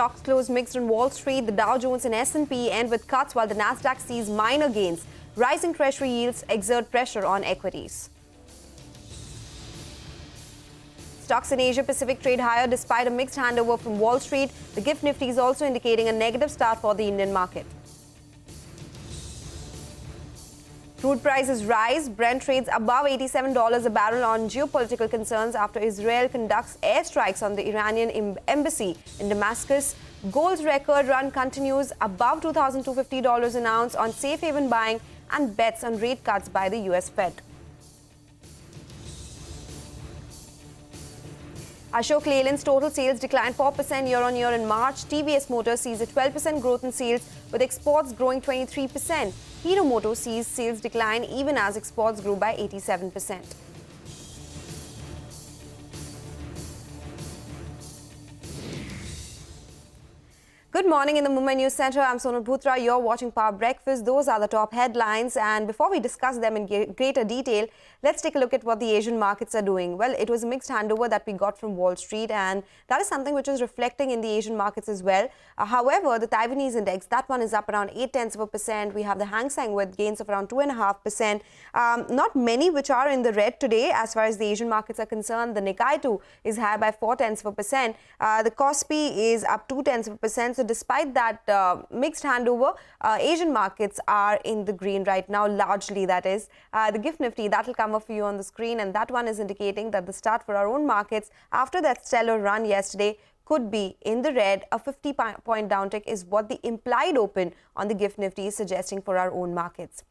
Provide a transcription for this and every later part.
Stocks closed mixed on Wall Street. The Dow Jones and S&P end with cuts while the Nasdaq sees minor gains. Rising treasury yields exert pressure on equities. Stocks in Asia Pacific trade higher despite a mixed handover from Wall Street. The GIFT Nifty is also indicating a negative start for the Indian market. Crude prices rise. Brent trades above $87 a barrel on geopolitical concerns after Israel conducts airstrikes on the Iranian embassy in Damascus. Gold's record run continues above $2,250 an ounce on safe haven buying and bets on rate cuts by the US Fed. Ashok Leyland's total sales declined 4% year-on-year in March. TVS Motor sees a 12% growth in sales, with exports growing 23%. Hero Moto sees sales decline even as exports grew by 87%. Good morning in the Mumbai News Center. I'm Sonal Bhutra. You're watching Power Breakfast. Those are the top headlines. And before we discuss them in greater detail, let's take a look at what the Asian markets are doing. Well, it was a mixed handover that we got from Wall Street, and that is something which is reflecting in the Asian markets as well. However, the Taiwanese index, that one is up around 0.8%. We have the Hang Seng with gains of around 2.5%. Not many which are in the red today as far as the Asian markets are concerned. The Nikkei 2 is higher by 0.4%. The Kospi is up 0.2%. So despite that mixed handover, Asian markets are in the green right now, largely that is. The GIFT Nifty, that will come up for you on the screen, and that one is indicating that the start for our own markets after that stellar run yesterday could be in the red. A 50-point downtick is what the implied open on the GIFT Nifty is suggesting for our own markets.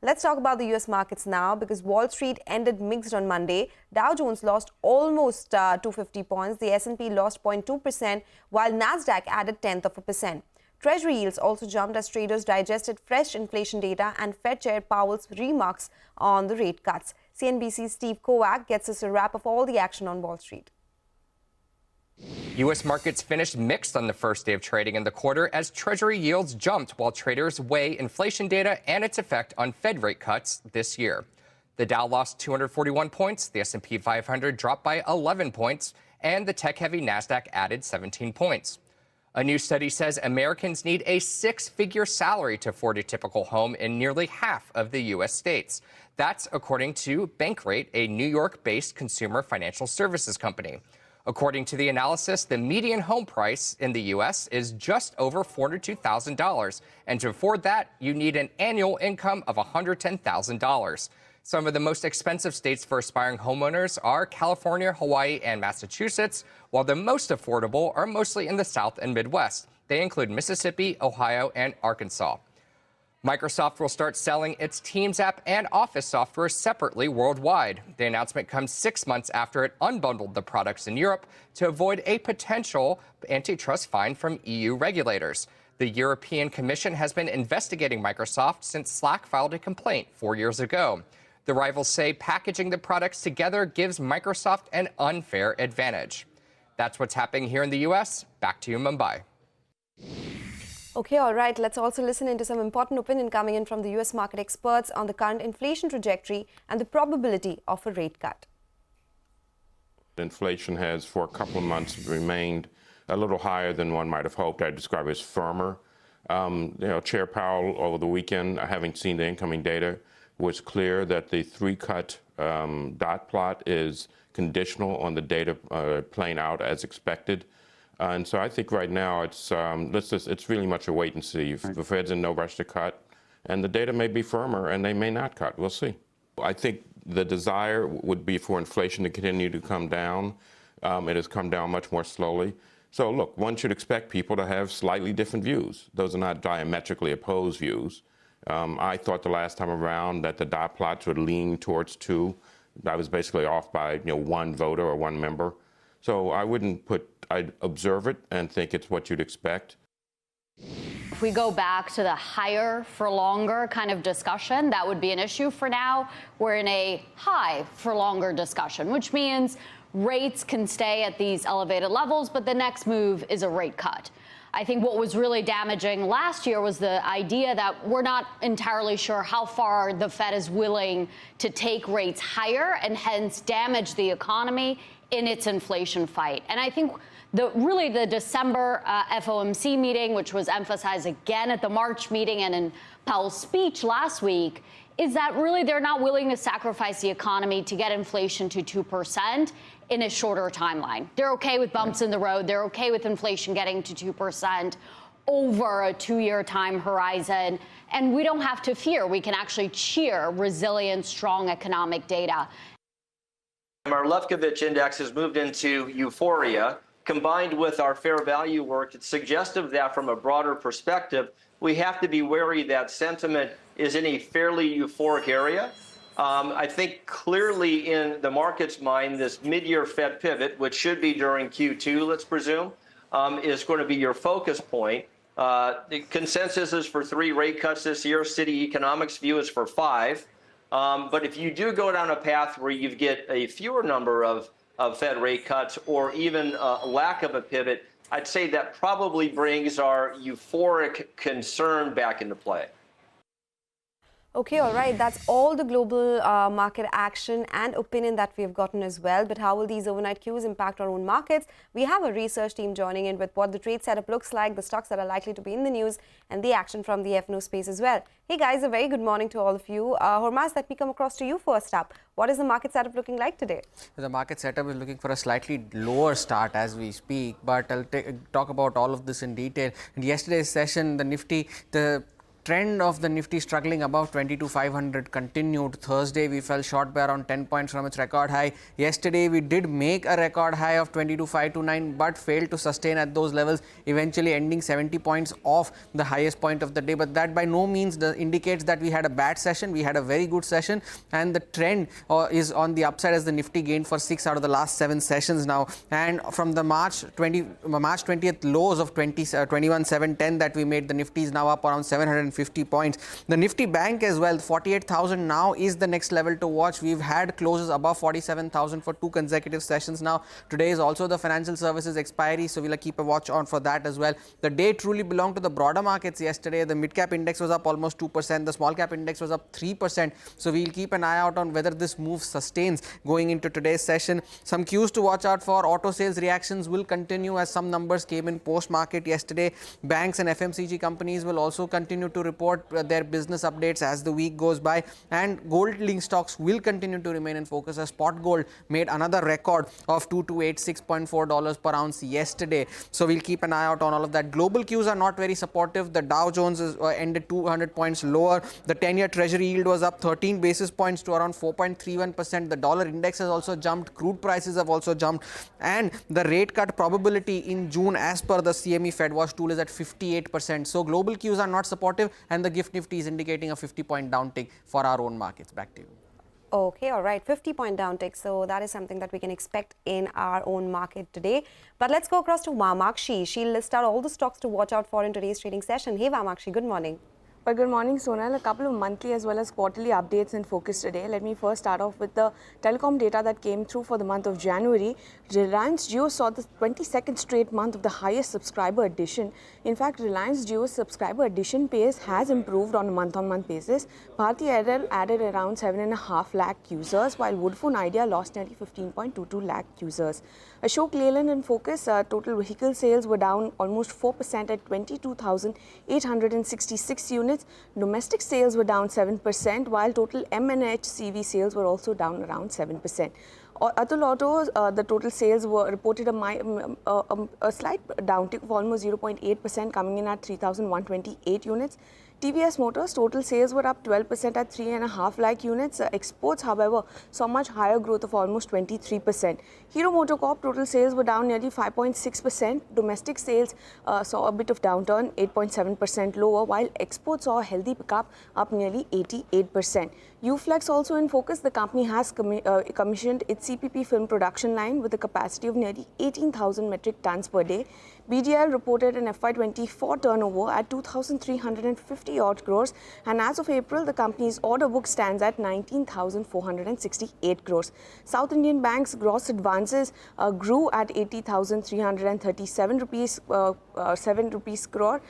Let's talk about the US markets now, because Wall Street ended mixed on Monday. Dow Jones lost almost 250 points. The S&P lost 0.2%, while Nasdaq added 0.1%. Treasury yields also jumped as traders digested fresh inflation data and Fed Chair Powell's remarks on the rate cuts. CNBC's Steve Kovac gets us a wrap of all the action on Wall Street. U.S. markets finished mixed on the first day of trading in the quarter as Treasury yields jumped while traders weigh inflation data and its effect on Fed rate cuts this year. The Dow lost 241 points, the S&P 500 dropped by 11 points, and the tech-heavy Nasdaq added 17 points. A new study says Americans need a six-figure salary to afford a typical home in nearly half of the U.S. states. That's according to Bankrate, a New York-based consumer financial services company. According to the analysis, the median home price in the U.S. is just over $402,000. And to afford that, you need an annual income of $110,000. Some of the most expensive states for aspiring homeowners are California, Hawaii, and Massachusetts, while the most affordable are mostly in the South and Midwest. They include Mississippi, Ohio, and Arkansas. Microsoft will start selling its Teams app and Office software separately worldwide. The announcement comes 6 months after it unbundled the products in Europe to avoid a potential antitrust fine from EU regulators. The European Commission has been investigating Microsoft since Slack filed a complaint 4 years ago. The rivals say packaging the products together gives Microsoft an unfair advantage. That's what's happening here in the U.S. Back to you, Mumbai. Okay, all right. Let's also listen into some important opinion coming in from the U.S. market experts on the current inflation trajectory and the probability of a rate cut. Inflation has, for a couple of months, remained a little higher than one might have hoped. I'd describe it as firmer. Chair Powell over the weekend, having seen the incoming data, was clear that the three-cut dot plot is conditional on the data playing out as expected. And so I think right now it's really much a wait and see. The Fed's in no rush to cut, and the data may be firmer and they may not cut. We'll see. I think the desire would be for inflation to continue to come down. It has come down much more slowly. So look, one should expect people to have slightly different views. Those are not diametrically opposed views. I thought the last time around that the dot plots would lean towards 2. I was basically off by one voter or one member. So I'd observe it and think it's what you'd expect. If we go back to the higher for longer kind of discussion, that would be an issue. For now, we're in a high for longer discussion, which means rates can stay at these elevated levels, but the next move is a rate cut. I think what was really damaging last year was the idea that we're not entirely sure how far the Fed is willing to take rates higher and hence damage the economy in its inflation fight. And I think really the December FOMC meeting, which was emphasized again at the March meeting and in Powell's speech last week, is that really they're not willing to sacrifice the economy to get inflation to 2% in a shorter timeline. They're okay with bumps in the road. They're okay with inflation getting to 2% over a 2-year time horizon. And we don't have to fear. We can actually cheer resilient, strong economic data. Our Lefkovich index has moved into euphoria. Combined with our fair value work, it's suggestive that from a broader perspective, we have to be wary that sentiment is in a fairly euphoric area. I think clearly in the market's mind, this mid-year Fed pivot, which should be during Q2, let's presume, is going to be your focus point. The consensus is for 3 rate cuts this year. City Economics view is for 5. But if you do go down a path where you get a fewer number of Fed rate cuts or even a lack of a pivot, I'd say that probably brings our euphoric concern back into play. Okay, all right. That's all the global market action and opinion that we've gotten as well. But how will these overnight cues impact our own markets? We have a research team joining in with what the trade setup looks like, the stocks that are likely to be in the news, and the action from the FNO space as well. Hey guys, a very good morning to all of you. Hormaz, let me come across to you first up. What is the market setup looking like today? The market setup is looking for a slightly lower start as we speak, but I'll talk about all of this in detail. In yesterday's session, the Nifty, the trend of the Nifty struggling above 22,500 continued. Thursday, we fell short by around 10 points from its record high. Yesterday, we did make a record high of 22,529, but failed to sustain at those levels, eventually ending 70 points off the highest point of the day. But that by no means indicates that we had a bad session. We had a very good session, and the trend is on the upside as the Nifty gained for 6 out of the last 7 sessions now. And from the March 20th lows of 21,710 that we made, the Nifty is now up around 750 points. The Nifty Bank as well, 48,000 now is the next level to watch. We've had closes above 47,000 for 2 consecutive sessions now. Today is also the financial services expiry, so we'll keep a watch on for that as well. The day truly belonged to the broader markets yesterday. The mid-cap index was up almost 2%. The small-cap index was up 3%. So we'll keep an eye out on whether this move sustains going into today's session. Some cues to watch out for. Auto sales reactions will continue as some numbers came in post-market yesterday. Banks and FMCG companies will also continue to report their business updates as the week goes by, and gold-linked stocks will continue to remain in focus as spot gold made another record of $2,286.4 per ounce yesterday. So we'll keep an eye out on all of that. Global cues are not very supportive. The Dow Jones ended 200 points lower. The 10-year treasury yield was up 13 basis points to around 4.31%. The dollar index has also jumped. Crude prices have also jumped, and the rate cut probability in June as per the CME Fed Watch tool is at 58%. So global cues are not supportive, and the GIFT Nifty is indicating a 50-point downtick for our own markets. Back to you. Okay, all right, 50-point downtick. So that is something that we can expect in our own market today. But let's go across to Vamakshi. She'll list out all the stocks to watch out for in today's trading session. Hey Vamakshi, good morning. Well, good morning, Sonal. A couple of monthly as well as quarterly updates in focus today. Let me first start off with the telecom data that came through for the month of January. Reliance Jio saw the 22nd straight month of the highest subscriber addition. In fact, Reliance Jio's subscriber addition pace has improved on a month-on-month basis. Bharti Airtel added around 7.5 lakh users, while Vodafone Idea lost nearly 15.22 lakh users. Ashok Leyland in focus, total vehicle sales were down almost 4% at 22,866 units. Domestic sales were down 7%, while total M&H CV sales were also down around 7%. Atul Autos, the total sales were reported a slight downtick of almost 0.8%, coming in at 3,128 units. TVS Motors total sales were up 12% at 3.5 lakh units. Exports, however, saw much higher growth of almost 23%. Hero MotoCorp total sales were down nearly 5.6%. Domestic sales saw a bit of downturn, 8.7% lower, while exports saw a healthy pickup, up nearly 88%. Uflex also in focus. The company has commissioned its CPP film production line with a capacity of nearly 18,000 metric tons per day. BDL reported an FY24 turnover at 2,350 odd crores, and as of April, the company's order book stands at 19,468 crores. South Indian Bank's gross advances grew at 80,337 rupees, 7 rupees crore.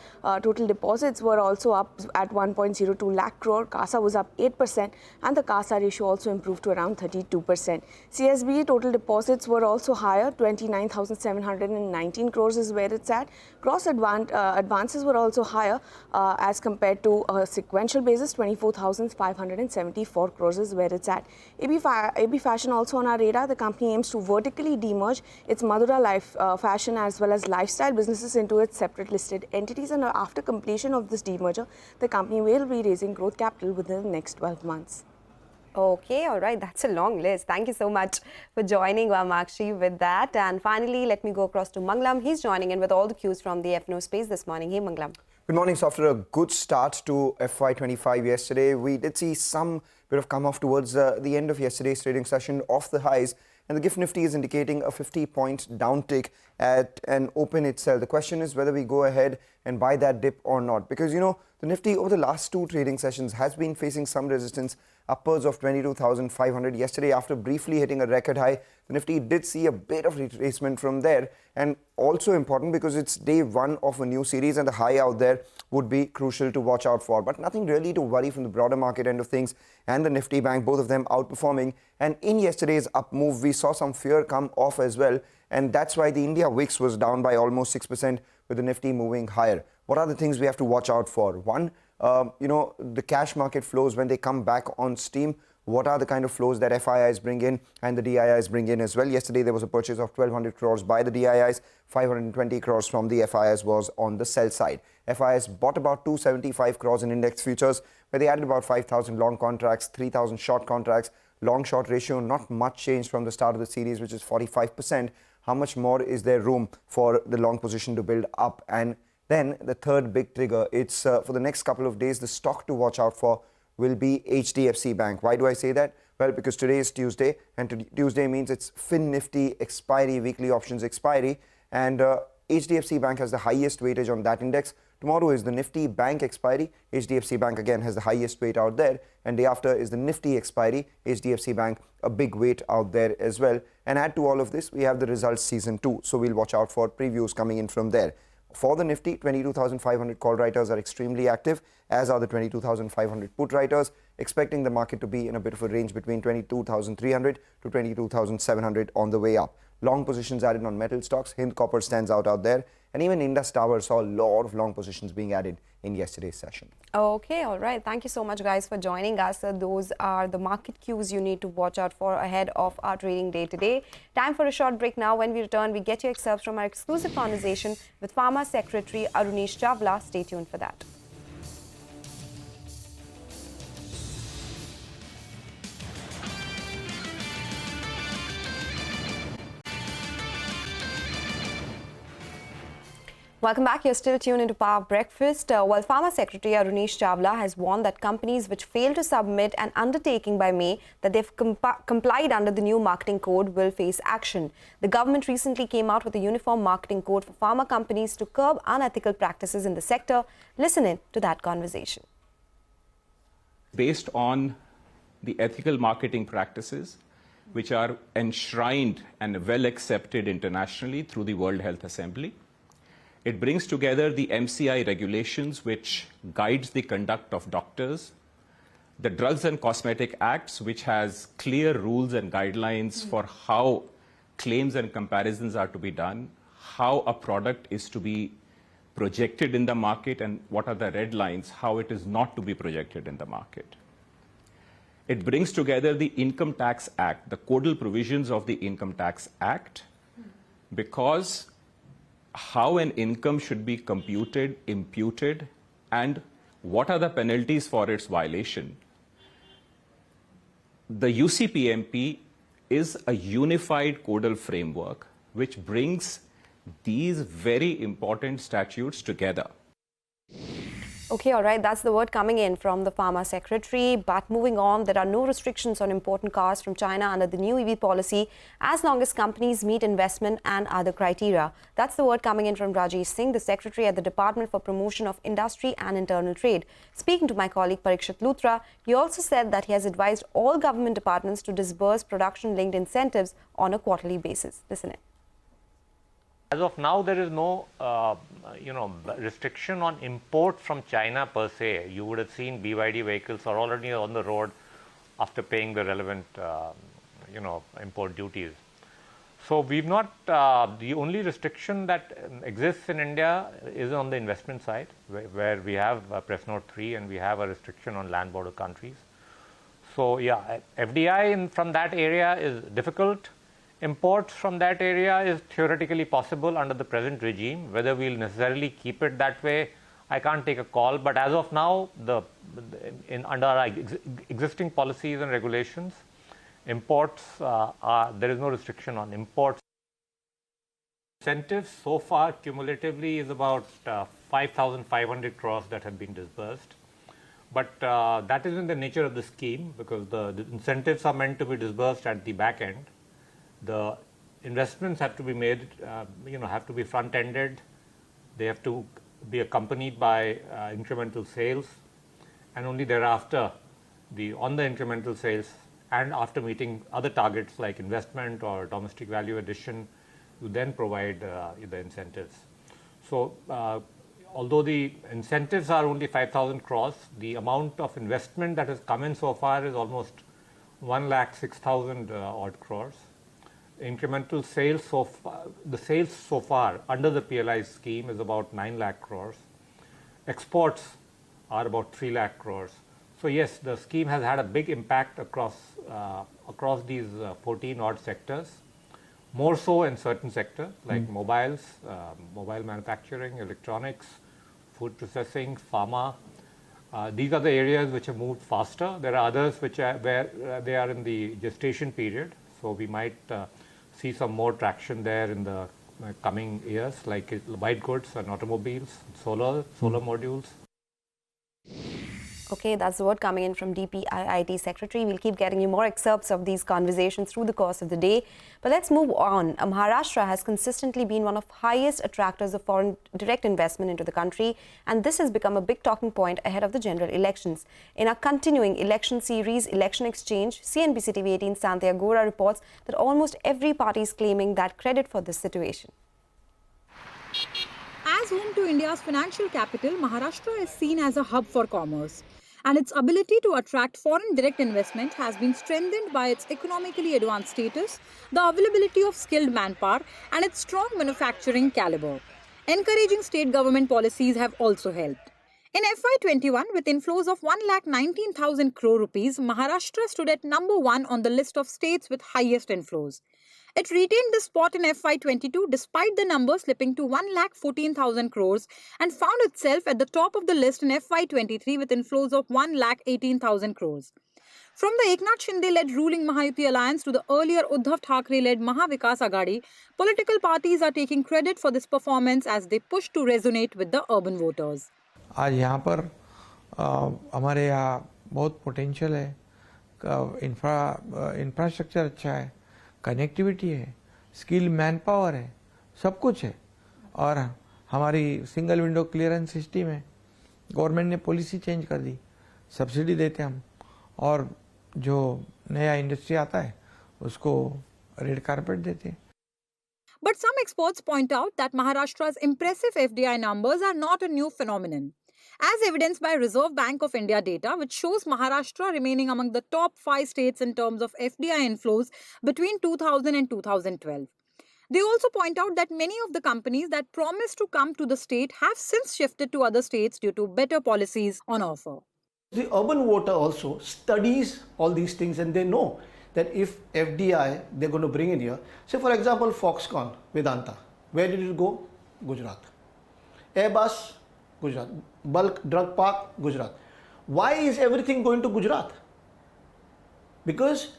Total deposits were also up at 1.02 lakh crore. CASA was up 8%, and the CASA ratio also improved to around 32%. CSB total deposits were also higher, 29,719 crores is where it's at. Gross advances were also higher as compared to a sequential basis, 24,574 crores is where it's at. AB Fashion also on our radar. The company aims to vertically demerge its Madura fashion as well as lifestyle businesses into its separate listed entities, and after completion of this demerger, the company will be raising growth capital within the next 12 months. Okay, all right, that's a long list. Thank you so much for joining Vamakshi with that. And finally, let me go across to Manglam. He's joining in with all the cues from the FNO space this morning. Hey, Manglam. Good morning. So after a good start to FY25 yesterday, we did see some bit of come off towards the end of yesterday's trading session off the highs. And the GIFT Nifty is indicating a 50-point downtick at an open itself. The question is whether we go ahead and buy that dip or not. Because, you know, the Nifty over the last two trading sessions has been facing some resistance upwards of 22,500. Yesterday, after briefly hitting a record high, the Nifty did see a bit of retracement from there. And also important because it's day one of a new series and the high out there would be crucial to watch out for. But nothing really to worry from the broader market end of things, and the Nifty Bank, both of them outperforming. And in yesterday's up move, we saw some fear come off as well. And that's why the India VIX was down by almost 6% with the Nifty moving higher. What are the things we have to watch out for? One, you know, the cash market flows when they come back on steam. What are the kind of flows that FIIs bring in and the DIIs bring in as well? Yesterday, there was a purchase of 1,200 crores by the DIIs, 520 crores from the FIIs was on the sell side. FIIs bought about 275 crores in index futures, where they added about 5,000 long contracts, 3,000 short contracts. Long-short ratio, not much change from the start of the series, which is 45%. How much more is there room for the long position to build up? And then the third big trigger, it's for the next couple of days, the stock to watch out for will be HDFC Bank. Why do I say that? Well, because today is Tuesday, and Tuesday means it's Fin Nifty expiry, weekly options expiry, and HDFC Bank has the highest weightage on that index. Tomorrow is the Nifty Bank expiry. HDFC Bank again has the highest weight out there, and day after is the Nifty expiry. HDFC Bank, a big weight out there as well. And add to all of this, we have the results season 2, so we'll watch out for previews coming in from there. For the Nifty, 22,500 call writers are extremely active, as are the 22,500 put writers, expecting the market to be in a bit of a range between 22,300 to 22,700 on the way up. Long positions added on metal stocks. Hind Copper stands out there. And even Indus Tower saw a lot of long positions being added in yesterday's session. Okay, all right. Thank you so much, guys, for joining us. Those are the market cues you need to watch out for ahead of our trading day today. Time for a short break now. When we return, we get your excerpts from our exclusive conversation with Pharma Secretary Arunish Chawla. Stay tuned for that. Welcome back. You're still tuned into Power Breakfast. While Pharma Secretary Arunish Chawla has warned that companies which fail to submit an undertaking by May that they've complied under the new marketing code will face action. The government recently came out with a uniform marketing code for pharma companies to curb unethical practices in the sector. Listen in to that conversation. Based on the ethical marketing practices which are enshrined and well accepted internationally through the World Health Assembly, it brings together the MCI regulations which guides the conduct of doctors, the Drugs and Cosmetic Acts which has clear rules and guidelines for how claims and comparisons are to be done, how a product is to be projected in the market, and what are the red lines, how it is not to be projected in the market. It brings together the Income Tax Act, the codal provisions of the Income Tax Act, because how an income should be computed, imputed, and what are the penalties for its violation. The UCPMP is a unified codal framework which brings these very important statutes together. Okay, all right, that's the word coming in from the Pharma Secretary. But moving on, there are no restrictions on importing cars from China under the new EV policy as long as companies meet investment and other criteria. That's the word coming in from Rajesh Singh, the Secretary at the Department for Promotion of Industry and Internal Trade. Speaking to my colleague Parikshit Luthra, he also said that he has advised all government departments to disburse production-linked incentives on a quarterly basis. Listen in. As of now, there is no, restriction on import from China per se. You would have seen BYD vehicles are already on the road after paying the relevant, import duties. So we've not, the only restriction that exists in India is on the investment side, where we have Press Note 3 and we have a restriction on land border countries. So yeah, FDI from that area is difficult. Imports from that area is theoretically possible under the present regime. Whether we'll necessarily keep it that way, I can't take a call. But as of now, under our existing policies and regulations, imports, there is no restriction on imports. Incentives so far cumulatively is about 5,500 crores that have been disbursed. But that isn't the nature of the scheme, because the incentives are meant to be disbursed at the back end. The investments have to be made, have to be front-ended. They have to be accompanied by incremental sales, and only thereafter, on the incremental sales and after meeting other targets like investment or domestic value addition, you then provide the incentives. So, although the incentives are only 5,000 crores, the amount of investment that has come in so far is almost 1,06,000 odd crores. Incremental sales so far, the sales so far under the PLI scheme is about 9 lakh crores. Exports are about 3 lakh crores. So yes, the scheme has had a big impact across these 14 odd sectors. More so in certain sectors like mobiles, mobile manufacturing, electronics, food processing, pharma. These are the areas which have moved faster. There are others where they are in the gestation period. So we might see some more traction there in the coming years, like white goods and automobiles, solar modules. Okay, that's the word coming in from DPIIT Secretary. We'll keep getting you more excerpts of these conversations through the course of the day. But let's move on. Maharashtra has consistently been one of the highest attractors of foreign direct investment into the country, and this has become a big talking point ahead of the general elections. In our continuing election series, Election Exchange, CNBC-TV18 Santya Gora reports that almost every party is claiming that credit for this situation. As home to India's financial capital, Maharashtra is seen as a hub for commerce. And its ability to attract foreign direct investment has been strengthened by its economically advanced status, the availability of skilled manpower, and its strong manufacturing caliber. Encouraging state government policies have also helped. In FY21, with inflows of 1,19,000 crore rupees, Maharashtra stood at number 1 on the list of states with highest inflows. It retained this spot in FY22 despite the number slipping to 1,14,000 crores and found itself at the top of the list in FY23 with inflows of 1,18,000 crores. From the Eknath Shinde-led ruling Mahayuti alliance to the earlier Uddhav Thackeray-led Mahavikas Aghadi, political parties are taking credit for this performance as they push to resonate with the urban voters. आज यहाँ पर हमारे यहाँ बहुत potential है, infrastructure अच्छा है, connectivity है, स्किल मैन पावर है, सब कुछ है और हमारी सिंगल विंडो क्लियरेंस सिस्टम है. गवर्नमेंट ने पॉलिसी चेंज कर दी, सब्सिडी देते हम और जो नया इंडस्ट्री आता है उसको रेड कारपेट देते हैं. But some experts point out that Maharashtra's impressive FDI numbers are not a new phenomenon, as evidenced by Reserve Bank of India data, which shows Maharashtra remaining among the top 5 states in terms of FDI inflows between 2000 and 2012. They also point out that many of the companies that promised to come to the state have since shifted to other states due to better policies on offer. The urban voter also studies all these things and they know that if FDI they're going to bring in here, say for example Foxconn, Vedanta, where did it go? Gujarat. Airbus, Gujarat. Bulk Drug Park, Gujarat. Why is everything going to Gujarat? Because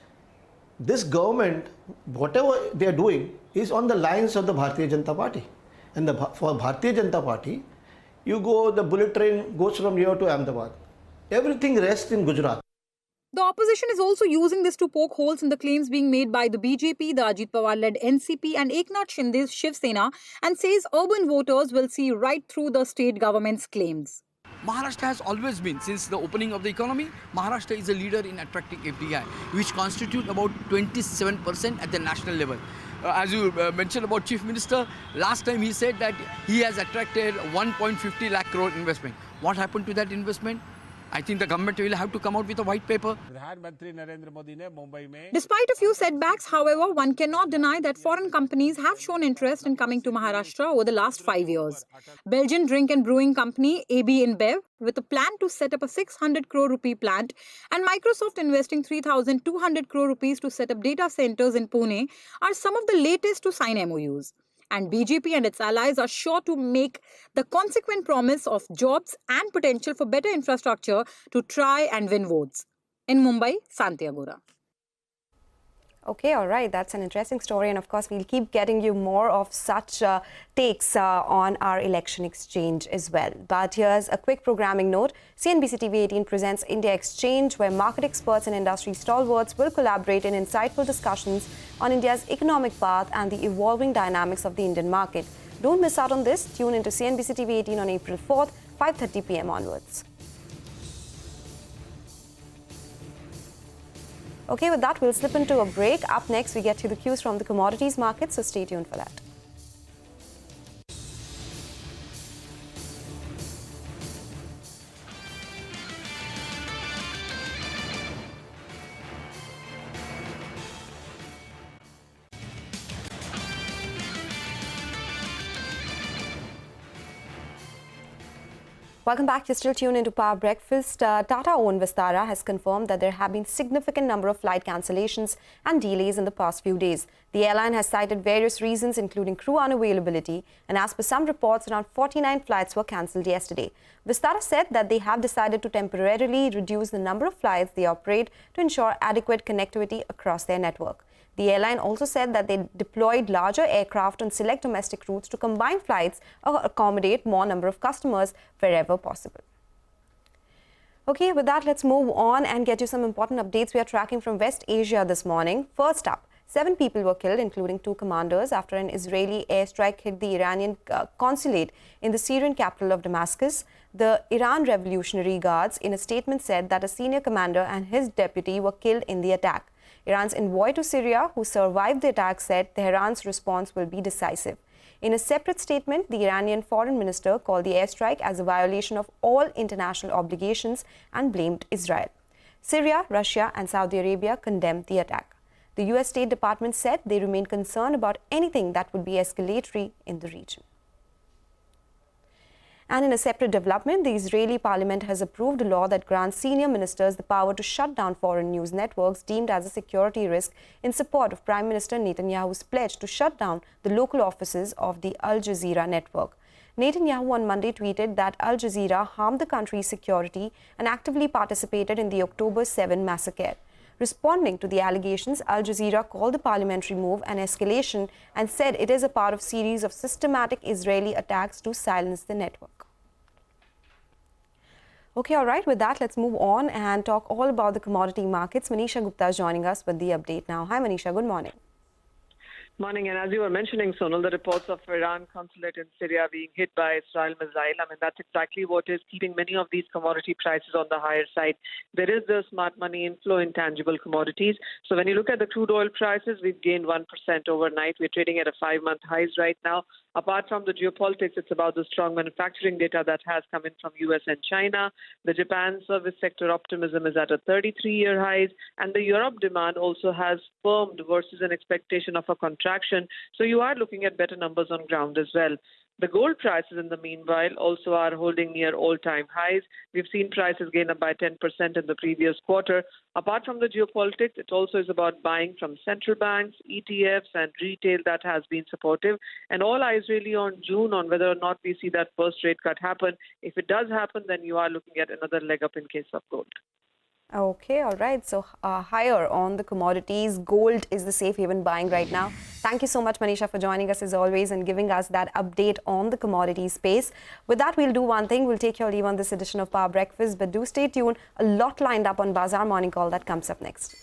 this government, whatever they are doing, is on the lines of the Bharatiya Janata Party. And for Bharatiya Janata Party, You go, the bullet train goes from here to Ahmedabad. Everything rests in Gujarat. The opposition is also using this to poke holes in the claims being made by the BJP, the Ajit Pawar-led NCP and Eknath Shinde's Shiv Sena, and says urban voters will see right through the state government's claims. Maharashtra has always been, since the opening of the economy, Maharashtra is a leader in attracting FDI, which constitute about 27% at the national level. As you mentioned about Chief Minister, last time he said that he has attracted 1.50 lakh crore investment. What happened to that investment? I think the government will have to come out with a white paper. Despite a few setbacks, however, one cannot deny that foreign companies have shown interest in coming to Maharashtra over the last 5 years. Belgian drink and brewing company AB InBev, with a plan to set up a 600 crore rupee plant, and Microsoft investing 3,200 crore rupees to set up data centers in Pune are some of the latest to sign MOUs. And BJP and its allies are sure to make the consequent promise of jobs and potential for better infrastructure to try and win votes. In Mumbai, Santi Agora. Okay, all right. That's an interesting story. And of course, we'll keep getting you more of such takes on our election exchange as well. But here's a quick programming note. CNBC-TV18 presents India Exchange, where market experts and industry stalwarts will collaborate in insightful discussions on India's economic path and the evolving dynamics of the Indian market. Don't miss out on this. Tune into CNBC-TV18 on April 4th, 5:30 p.m. onwards. Okay, with that, we'll slip into a break. Up next, we get to the cues from the commodities market, so stay tuned for that. Welcome back. You're still tuned into Power Breakfast. Tata-owned Vistara has confirmed that there have been significant number of flight cancellations and delays in the past few days. The airline has cited various reasons, including crew unavailability, and as per some reports, around 49 flights were cancelled yesterday. Vistara said that they have decided to temporarily reduce the number of flights they operate to ensure adequate connectivity across their network. The airline also said that they deployed larger aircraft on select domestic routes to combine flights or accommodate more number of customers wherever possible. Okay, with that, let's move on and get you some important updates we are tracking from West Asia this morning. First up, 7 people were killed, including 2 commanders, after an Israeli airstrike hit the Iranian consulate in the Syrian capital of Damascus. The Iran Revolutionary Guards, in a statement, said that a senior commander and his deputy were killed in the attack. Iran's envoy to Syria, who survived the attack, said Tehran's response will be decisive. In a separate statement, the Iranian foreign minister called the airstrike as a violation of all international obligations and blamed Israel. Syria, Russia and Saudi Arabia condemned the attack. The US State Department said they remain concerned about anything that would be escalatory in the region. And in a separate development, the Israeli parliament has approved a law that grants senior ministers the power to shut down foreign news networks deemed as a security risk in support of Prime Minister Netanyahu's pledge to shut down the local offices of the Al Jazeera network. Netanyahu on Monday tweeted that Al Jazeera harmed the country's security and actively participated in the October 7 massacre. Responding to the allegations, Al Jazeera called the parliamentary move an escalation and said it is a part of a series of systematic Israeli attacks to silence the network. Okay, all right. With that, let's move on and talk all about the commodity markets. Manisha Gupta is joining us with the update now. Hi, Manisha. Good morning. Morning, and as you were mentioning, Sonal, the reports of Iran consulate in Syria being hit by Israel missile, that's exactly what is keeping many of these commodity prices on the higher side. There is the smart money inflow in tangible commodities. So when you look at the crude oil prices, we've gained 1% overnight. We're trading at a 5-month highs right now. Apart from the geopolitics, it's about the strong manufacturing data that has come in from US and China. The Japan service sector optimism is at a 33-year highs, and the Europe demand also has firmed versus an expectation of a contraction. So you are looking at better numbers on ground as well. The gold prices, in the meanwhile, also are holding near all-time highs. We've seen prices gain up by 10% in the previous quarter. Apart from the geopolitics, it also is about buying from central banks, ETFs, and retail that has been supportive. And all eyes really on June on whether or not we see that first rate cut happen. If it does happen, then you are looking at another leg up in case of gold. Okay, all right. So higher on the commodities. Gold is the safe haven buying right now. Thank you so much, Manisha, for joining us as always and giving us that update on the commodity space. With that, we'll do one thing. We'll take your leave on this edition of Power Breakfast, but do stay tuned. A lot lined up on Bazaar Morning Call that comes up next.